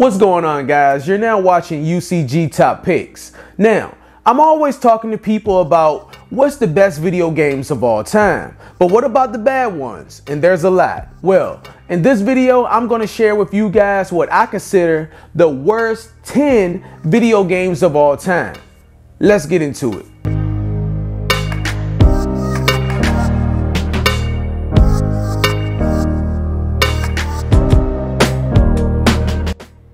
What's going on, guys? You're now watching UCG Top Picks. Now, I'm always talking to people about what's the best video games of all time, but what about the bad ones? And there's a lot. Well, in this video, I'm going to share with you guys what I consider the worst 10 video games of all time. Let's get into it.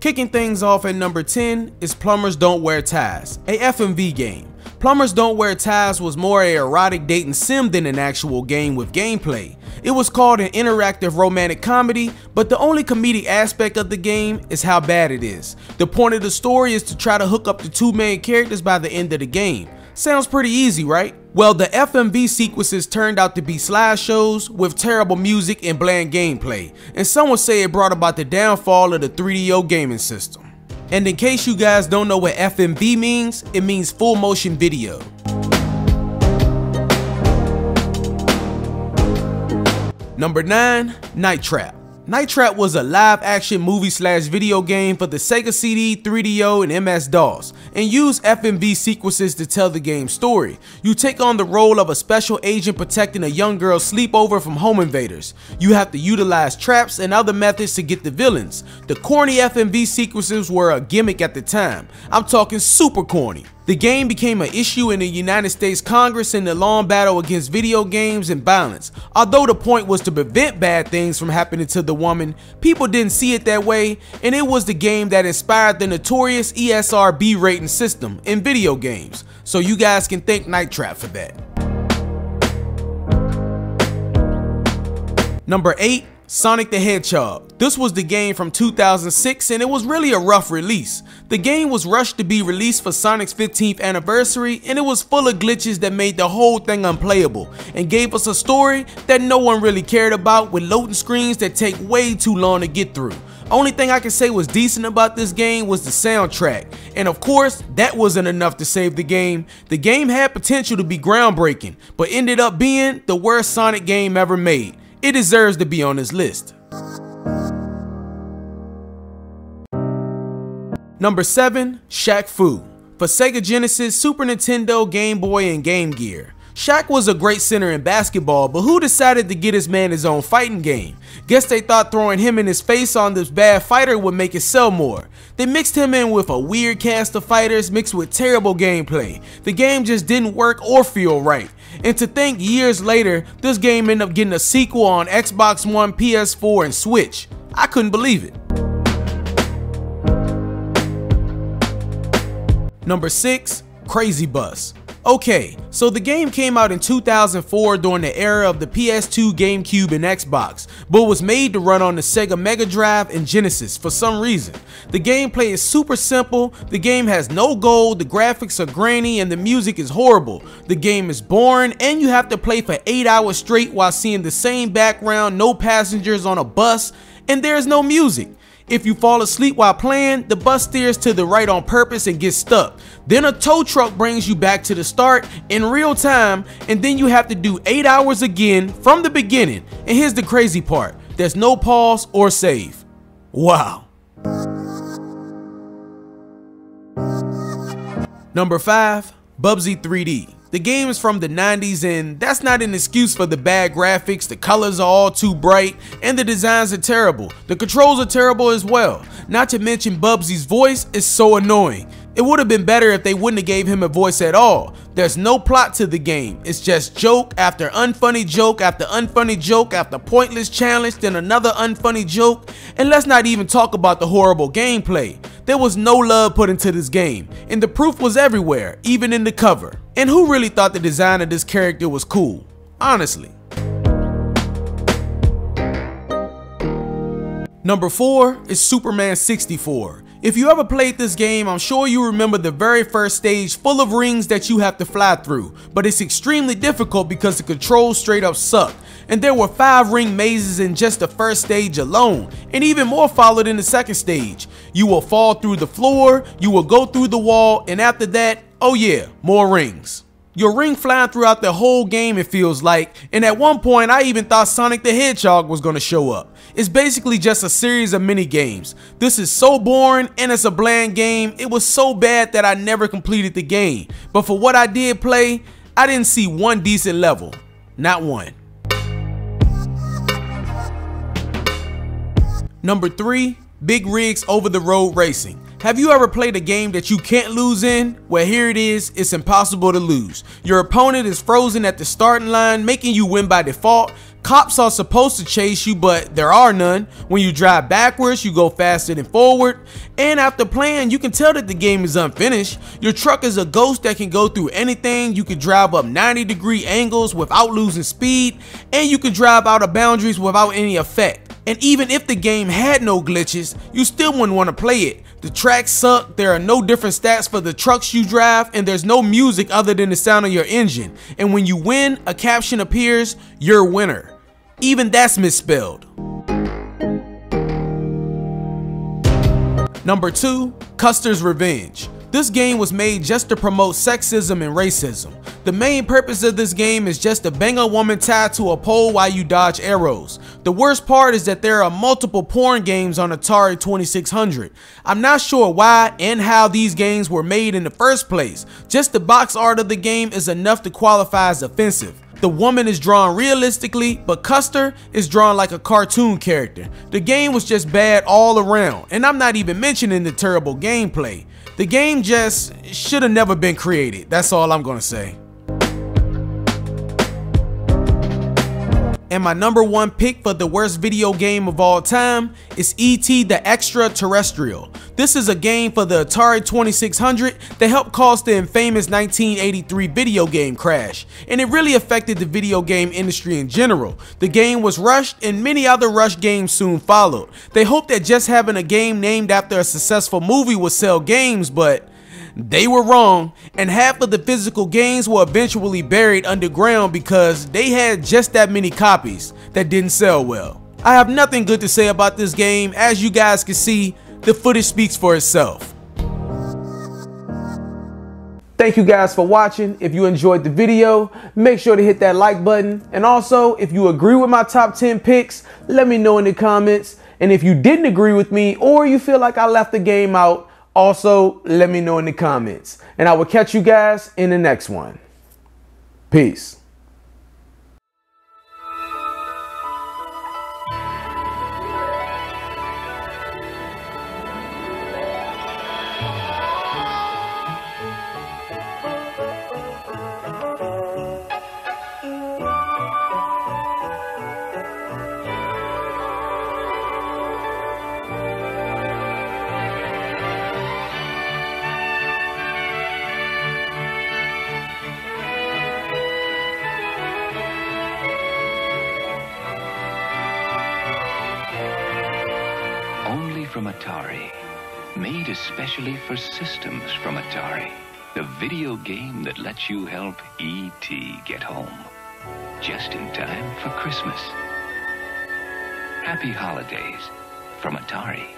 Kicking things off at number 10 is Plumbers Don't Wear Ties, a FMV game. Plumbers Don't Wear Ties was more an erotic dating sim than an actual game with gameplay. It was called an interactive romantic comedy, but the only comedic aspect of the game is how bad it is. The point of the story is to try to hook up the two main characters by the end of the game. Sounds pretty easy, right? Well, the FMV sequences turned out to be slideshows with terrible music and bland gameplay, and some would say it brought about the downfall of the 3DO gaming system. And in case you guys don't know what FMV means, it means full motion video. Number 9, Night Trap. Night Trap was a live action movie / video game for the Sega CD, 3DO, and MS-DOS, and used FMV sequences to tell the game's story. You take on the role of a special agent protecting a young girl's sleepover from home invaders. You have to utilize traps and other methods to get the villains. The corny FMV sequences were a gimmick at the time. I'm talking super corny. The game became an issue in the United States Congress in the long battle against video games and violence. Although the point was to prevent bad things from happening to the woman, people didn't see it that way, and it was the game that inspired the notorious ESRB rating system in video games. So you guys can thank Night Trap for that. Number 8, Sonic the Hedgehog. This was the game from 2006 and it was really a rough release. The game was rushed to be released for Sonic's 15th anniversary and it was full of glitches that made the whole thing unplayable and gave us a story that no one really cared about with loading screens that take way too long to get through. Only thing I can say was decent about this game was the soundtrack, and of course that wasn't enough to save the game. The game had potential to be groundbreaking, but ended up being the worst Sonic game ever made. It deserves to be on this list. Number 7, SHAQ Fu. For Sega Genesis, Super Nintendo, Game Boy, and Game Gear. SHAQ was a great center in basketball, but who decided to get his man his own fighting game? Guess they thought throwing him in his face on this bad fighter would make it sell more. They mixed him in with a weird cast of fighters mixed with terrible gameplay. The game just didn't work or feel right. And to think years later, this game ended up getting a sequel on Xbox One, PS4, and Switch. I couldn't believe it. Number 6, Crazy Bus. Okay, so the game came out in 2004 during the era of the PS2, GameCube, and Xbox, but was made to run on the Sega Mega Drive and Genesis for some reason. The gameplay is super simple, the game has no gold, the graphics are grainy, and the music is horrible. The game is boring, and you have to play for 8 hours straight while seeing the same background, no passengers on a bus, and there is no music. If you fall asleep while playing, the bus steers to the right on purpose and gets stuck. Then a tow truck brings you back to the start in real time, and then you have to do 8 hours again from the beginning. And here's the crazy part, there's no pause or save. Wow. Number 5, BUBSY 3D. The game is from the 90s and that's not an excuse for the bad graphics. The colors are all too bright and the designs are terrible. The controls are terrible as well. Not to mention Bubsy's voice is so annoying. It would have been better if they wouldn't have gave him a voice at all. There's no plot to the game. It's just joke after unfunny joke after unfunny joke after pointless challenge, then another unfunny joke. And let's not even talk about the horrible gameplay. There was no love put into this game, and the proof was everywhere, even in the cover. And who really thought the design of this character was cool? Honestly. Number 4 is Superman 64. If you ever played this game, I'm sure you remember the very first stage full of rings that you have to fly through, but it's extremely difficult because the controls straight up suck. And there were 5 ring mazes in just the first stage alone, and even more followed in the second stage. You will fall through the floor, you will go through the wall, and after that, oh yeah, more rings. Your ring flying throughout the whole game, it feels like, and at one point I even thought Sonic the Hedgehog was gonna show up. It's basically just a series of mini games. This is so boring and it's a bland game. It was so bad that I never completed the game. But for what I did play, I didn't see one decent level. Not one. Number 3, Big Rigs Over the Road Racing. Have you ever played a game that you can't lose in? Well, here it is. It's impossible to lose. Your opponent is frozen at the starting line, making you win by default. Cops are supposed to chase you, but there are none. When you drive backwards, you go faster than forward. And after playing, you can tell that the game is unfinished. Your truck is a ghost that can go through anything. You can drive up 90-degree angles without losing speed. And you can drive out of boundaries without any effect. And even if the game had no glitches, you still wouldn't want to play it. The tracks suck, there are no different stats for the trucks you drive, and there's no music other than the sound of your engine. And when you win, a caption appears, "You're a winner." Even that's misspelled. Number 2, Custer's Revenge. This game was made just to promote sexism and racism. The main purpose of this game is just to bang a woman tied to a pole while you dodge arrows. The worst part is that there are multiple porn games on Atari 2600. I'm not sure why and how these games were made in the first place. Just the box art of the game is enough to qualify as offensive. The woman is drawn realistically, but Custer is drawn like a cartoon character. The game was just bad all around, and I'm not even mentioning the terrible gameplay. The game just should have never been created. That's all I'm gonna say. And my number 1 pick for the worst video game of all time is E.T. the Extraterrestrial. This is a game for the Atari 2600 that helped cause the infamous 1983 video game crash, and it really affected the video game industry in general. The game was rushed and many other rushed games soon followed. They hoped that just having a game named after a successful movie would sell games, but they were wrong, and half of the physical games were eventually buried underground because they had just that many copies that didn't sell well. I have nothing good to say about this game. As you guys can see, the footage speaks for itself. Thank you guys for watching. If you enjoyed the video, make sure to hit that like button. And also, if you agree with my top 10 picks, let me know in the comments. And if you didn't agree with me or you feel like I left the game out, also, let me know in the comments, and I will catch you guys in the next one. Peace. Only from Atari, made especially for systems from Atari. The video game that lets you help E.T. get home, just in time for Christmas. Happy holidays from Atari.